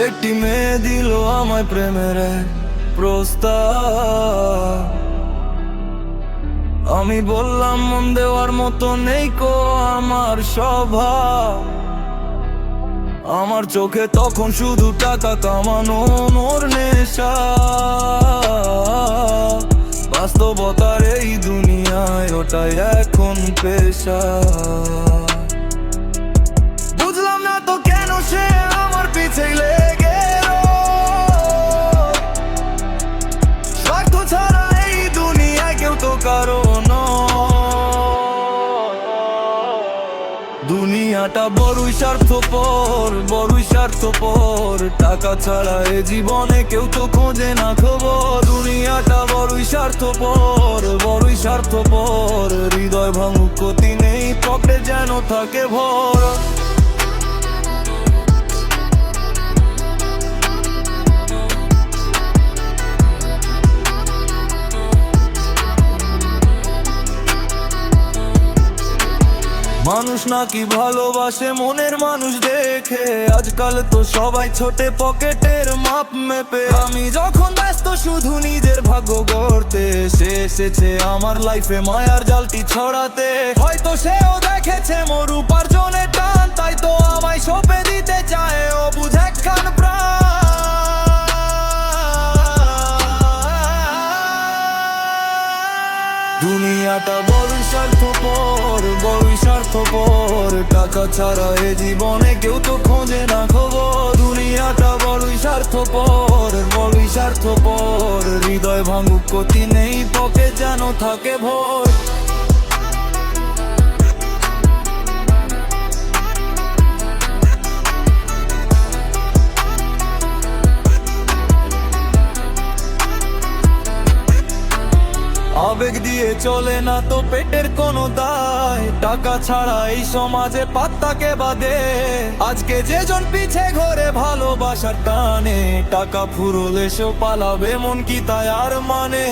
একটি মেয়ে দিল আমায় প্রেমের এক প্রস্তাব। আমি বললাম মন দেওয়ার মতো নেই কো আমার স্বভাব। আমার চোখে তখন শুধু টাকা কামানো মোর নেশা। বাস্তবতার এই দুনিয়ায় ওটাই এখন পেশা। বুঝলাম না তো কেন সে আমার পিছে লেগে স্বার্থ ছাড়া এই দুনিয়ায় কেউ তো কারো নয়। দুনিয়াটা বড়ই স্বার্থপর, বড়ই স্বার্থপর। টাকা ছাড়া এ জীবনে কেউ তো খোঁজে না খবর। দুনিয়াটা বড়ই স্বার্থপর, বড়ই স্বার্থপর। হৃদয় ভাঙুক ক্ষতি নেই, পকেটে যেন থাকে ভর। মানুষ নাকি ভালোবাসে মনের মানুষ দেখে। আজকাল তো সবাই ছোটে পকেটের মাপ মেপে। আমি যখন ব্যস্ত শুধু নিজের ভাগ্য গড়তে, সে এসেছে আমার লাইফে মায়ার জালটি ছড়াতে। হয়তো সেও দেখেছে মোর উপার্জনের টান, তাই তো আমায় সঁপে দিতে চায় ও বুঝে একখান প্রাণ। দুনিয়াটা বড়ই স্বার্থপর, বড়ই স্বার্থপর। টাকা ছাড়া এ জীবনে কেউ তো খোঁজে না খবর। দুনিয়াটা বড়ই স্বার্থপর, বড়ই স্বার্থপর। হৃদয় ভাঙুক ক্ষতি নেই, পকেটে যেন থাকে ভর। আবেগ দিয়ে চলে না তো পেটের কোনো দায়। টাকা ছাড়া এই সমাজে পাত্তাকে বাদে। আজকে যেজন পিছে ঘরে ভালোবাসার টানে, টাকা ফুরলে সে পালাবে মন কি তাই আর মানে।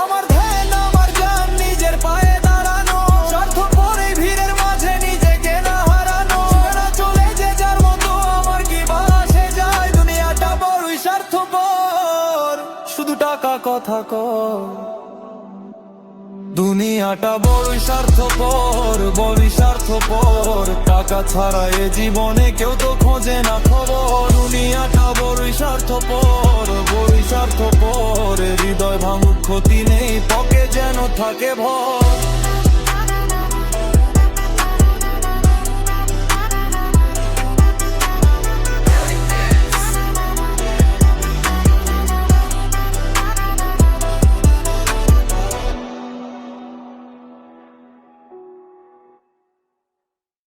আমার ধ্যান আমার জান নিজের পায়ে দাঁড়ানো। স্বার্থপর এই ভিড়ের মাঝে নিজেকে না হারানো। চলে যে যার মতো আমার কি বাসে যায়। দুনিয়াটা বড়ই স্বার্থপর, শুধু টাকা কথা কয়। দুনিয়াটা বড়ই স্বার্থপর, বড়ই স্বার্থপর। টাকা ছাড়া এ জীবনে কেউ তো খোঁজে না খবর। দুনিয়াটা বড়ই স্বার্থপর, বড়ই স্বার্থপর। হৃদয় ভাঙুক ক্ষতি নেই, পকেটে যেন থাকে ভর।